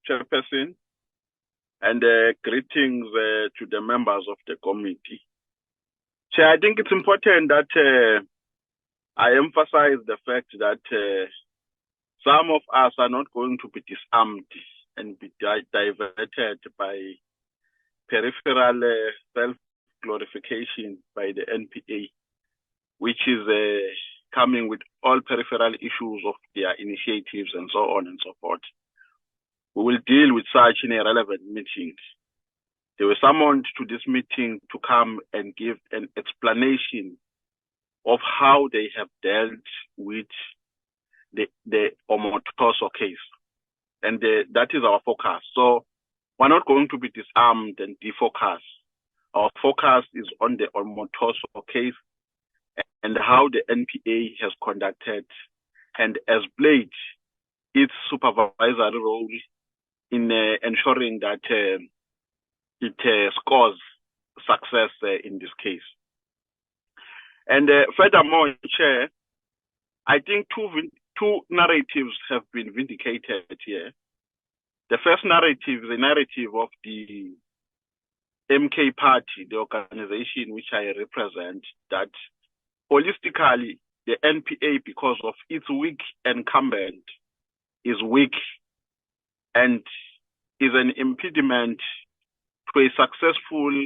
Chairperson, and greetings to the members of the committee. Chair, I think it's important that I emphasize the fact that some of us are not going to be disarmed and be diverted by peripheral self-glorification by the NPA, which is coming with all peripheral issues of their initiatives and so on and so forth. We will deal with such in a relevant meeting. They were summoned to this meeting to come and give an explanation of how they have dealt with the Omotoso case. And that is our focus. So we're not going to be disarmed and defocused. Our focus is on the Omotoso case and how the NPA has conducted and has played its supervisory role in ensuring that it scores success in this case. And furthermore, Chair, I think two narratives have been vindicated here. The first narrative is a narrative of the MK Party, the organization which I represent, that holistically the NPA, because of its weak incumbent, is weak and is an impediment to a successful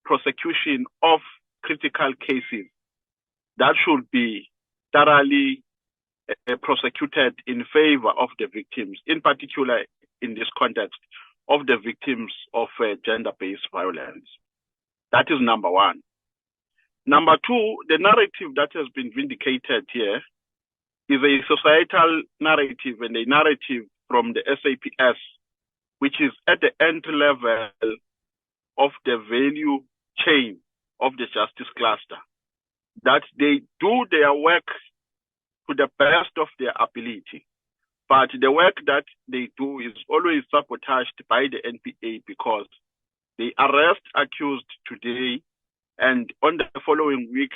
prosecution of critical cases that should be thoroughly prosecuted in favor of the victims, in particular in this context of the victims of gender-based violence. That is number one. Number two, the narrative that has been vindicated here is a societal narrative and a narrative from the SAPS, which is at the end level of the value chain of the justice cluster, that they do their work to the best of their ability. But the work that they do is always sabotaged by the NPA because they arrest accused today and on the following week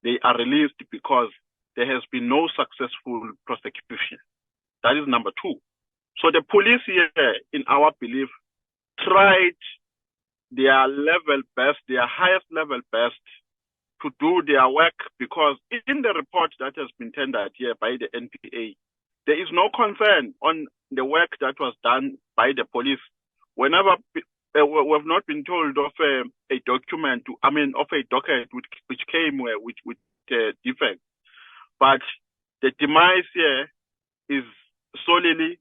they are released because there has been no successful prosecution. That is number two. So the police here, in our belief, tried their level best, their highest level best, to do their work, because in the report that has been tendered here by the NPA, there is no concern on the work that was done by the police. Whenever we've not been told of a document, of a docket which came with defects, but the demise here is solely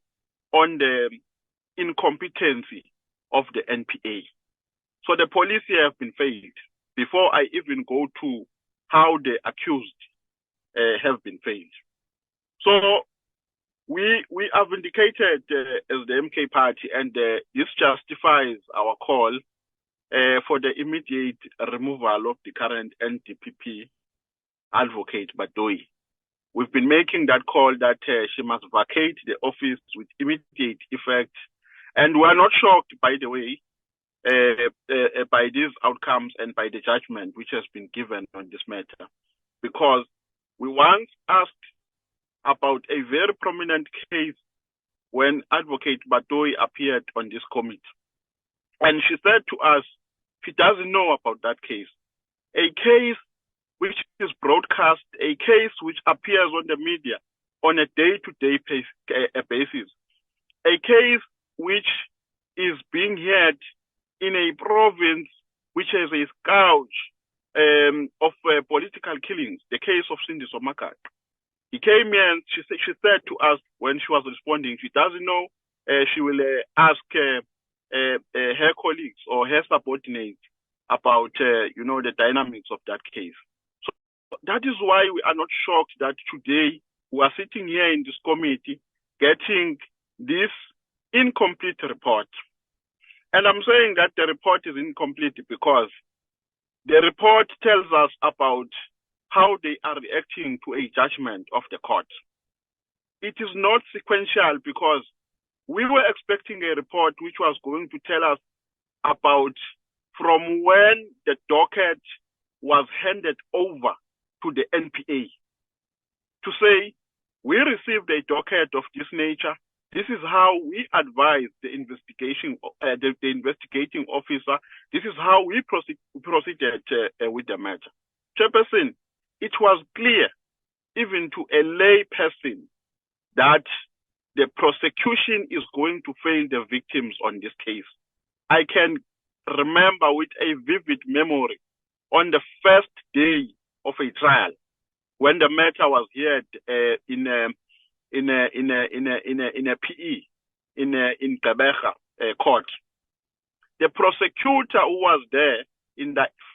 on the incompetency of the NPA. So the police here have been failed before I even go to how the accused have been failed. So we are vindicated as the MK Party, and this justifies our call for the immediate removal of the current NDPP advocate Batoyi. We've been making that call that she must vacate the office with immediate effect, and we're not shocked, by the way, by these outcomes and by the judgment which has been given on this matter, because we once asked about a very prominent case when Advocate Batoyi appeared on this committee, and she said to us she doesn't know about that case, a case which is broadcast, a case which appears on the media on a day-to-day basis, a case which is being heard in a province which has a scourge of political killings, the case of Cindy Somakat. He came here and she said to us when she was responding, she doesn't know, she will ask her colleagues or her subordinates about the dynamics of that case. So that is why we are not shocked that today we are sitting here in this committee getting this incomplete report. And I'm saying that the report is incomplete because the report tells us about how they are reacting to a judgment of the court. It is not sequential because we were expecting a report which was going to tell us about from when the docket was handed over to the NPA. To say, we received a docket of this nature, This is how we advise the investigating officer. This is how we proceeded with the matter. Chairperson, it was clear, even to a lay person, that the prosecution is going to fail the victims on this case. I can remember with a vivid memory on the first day of a trial, when the matter was heard in a PE in Gqeberha court. The prosecutor who was there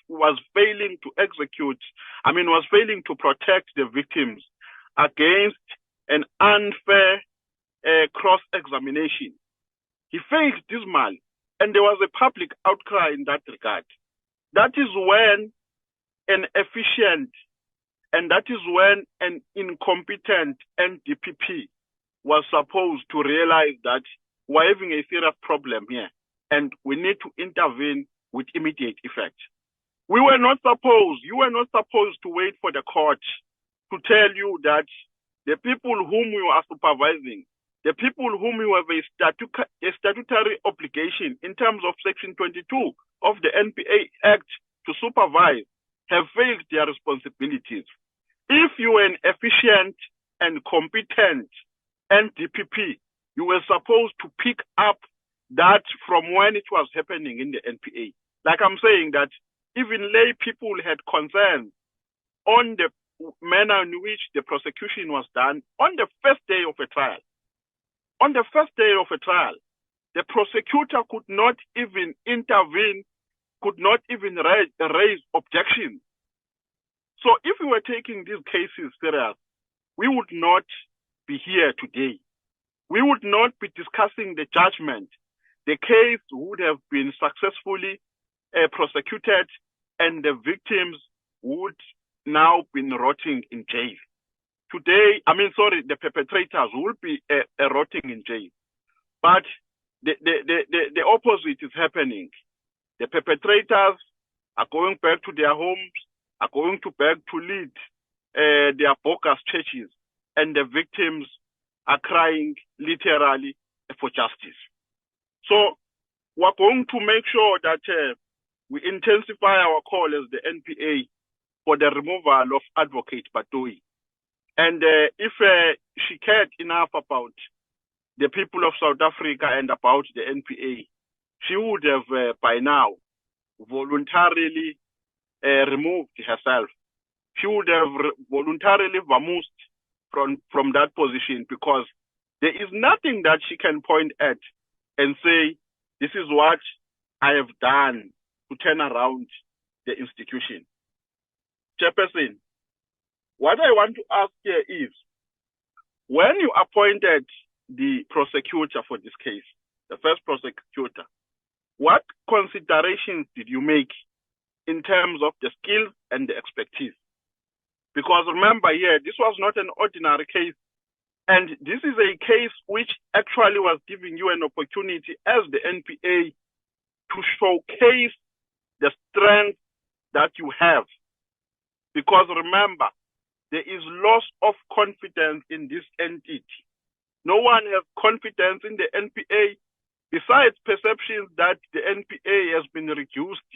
was failing to protect the victims against an unfair cross-examination. He failed dismally, and there was a public outcry in that regard. That is when an efficient and that is when an incompetent NDPP was supposed to realize that we're having a serious problem here and we need to intervene with immediate effect. You were not supposed to wait for the court to tell you that the people whom you are supervising, the people whom you have a statutory obligation in terms of Section 22 of the NPA Act to supervise, have failed their responsibilities. If you were an efficient and competent NDPP, you were supposed to pick up that from when it was happening in the NPA. Like I'm saying, that even lay people had concerns on the manner in which the prosecution was done on the first day of a trial. On the first day of a trial, the prosecutor could not even intervene, could not even raise objections. So if we were taking these cases serious, we would not be here today. We would not be discussing the judgment. The case would have been successfully prosecuted, and the victims would now be rotting in jail. The perpetrators will be rotting in jail. But the opposite is happening. The perpetrators are going back to their homes, are going back to lead their bogus churches, and the victims are crying literally for justice. So we're going to make sure that we intensify our call as the NPA for the removal of Advocate Batohi. And if she cared enough about the people of South Africa and about the NPA, she would have by now voluntarily removed herself. She would have voluntarily vamoosed from that position, because there is nothing that she can point at and say, this is what I have done to turn around the institution. Chairperson, what I want to ask here is, when you appointed the prosecutor for this case, the first prosecutor, what considerations did you make in terms of the skills and the expertise? Because remember here, this was not an ordinary case, and this is a case which actually was giving you an opportunity as the NPA to showcase the strength that you have. Because remember, there is loss of confidence in this entity. No one has confidence in the NPA, besides perceptions that the NPA has been reduced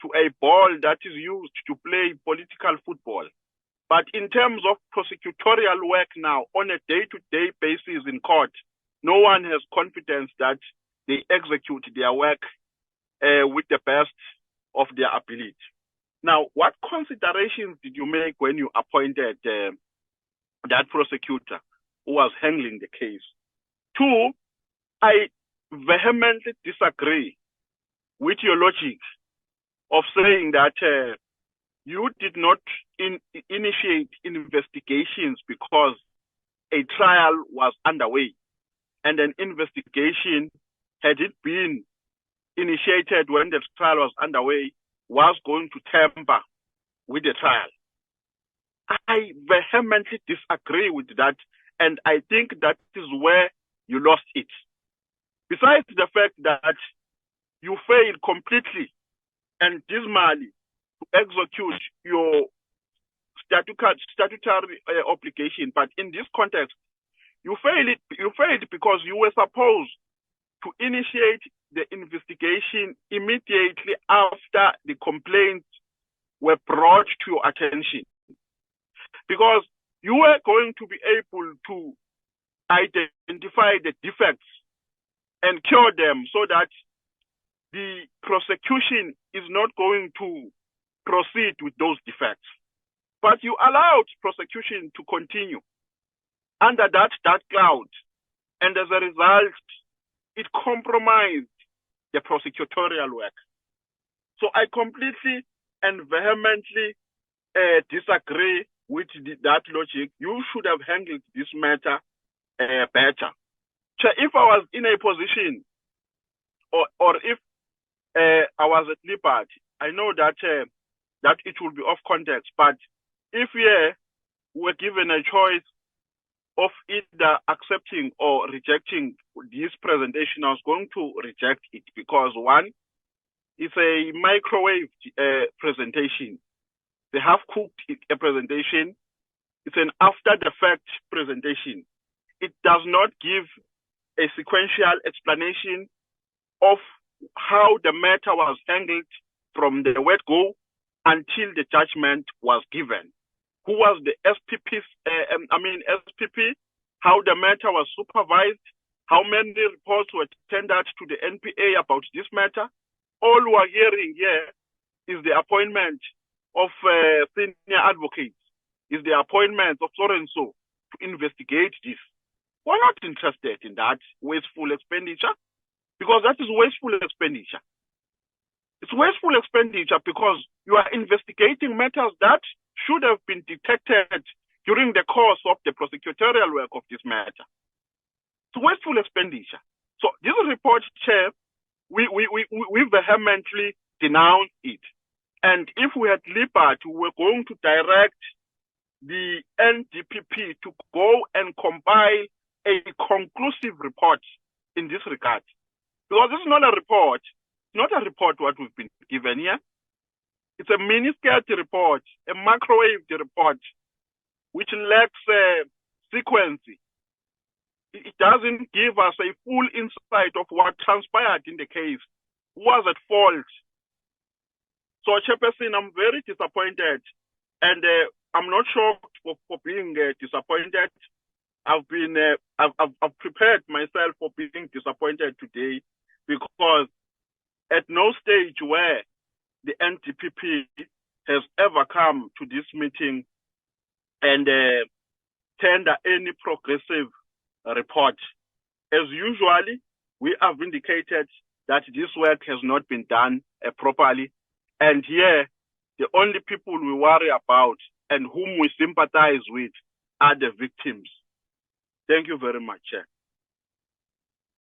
to a ball that is used to play political football. But in terms of prosecutorial work now, on a day-to-day basis in court, no one has confidence that they execute their work with the best of their ability. Now, what considerations did you make when you appointed that prosecutor who was handling the case? Two, I vehemently disagree with your logic of saying that you did not initiate investigations because a trial was underway, and an investigation, had it been initiated when the trial was underway, was going to tamper with the trial. I vehemently disagree with that, and I think that is where you lost it. Besides the fact that you failed completely and dismally to execute your statutory obligation, but in this context, You failed because you were supposed to initiate the investigation immediately after the complaints were brought to your attention. Because you were going to be able to identify the defects and cure them so that the prosecution is not going to proceed with those defects. But you allowed prosecution to continue under that cloud. And as a result, it compromised the prosecutorial work. So I completely and vehemently disagree with that logic. You should have handled this matter better. So if I was in a position or if I was at liberty, I know that that it will be off context, but if we were given a choice of either accepting or rejecting this presentation, I was going to reject it because one, it's a microwave presentation. They have cooked a presentation. It's an after-the-fact presentation. It does not give a sequential explanation of how the matter was handled from the word go until the judgment was given. Who was the SPP, how the matter was supervised, how many reports were tendered to the NPA about this matter. All we are hearing here is the appointment of senior advocates, is the appointment of so-and-so to investigate this. We're not interested in that wasteful expenditure because that is wasteful expenditure. It's wasteful expenditure because you are investigating matters that should have been detected during the course of the prosecutorial work of this matter. It's wasteful expenditure. So this report, Chair, we vehemently denounce it. And if we had liberty, we were going to direct the NDPP to go and compile a conclusive report in this regard. Because this is not a report, what we've been given here. It's a mini-skirt report, a microwave report, which lacks sequence. It doesn't give us a full insight of what transpired in the case, who was at fault. So, Chairperson, I'm very disappointed, and I'm not shocked for being disappointed. I've prepared myself for being disappointed today because at no stage where the NDPP has ever come to this meeting and tender any progressive report. As usually, we have indicated that this work has not been done properly. And here, the only people we worry about and whom we sympathize with are the victims. Thank you very much, Chair.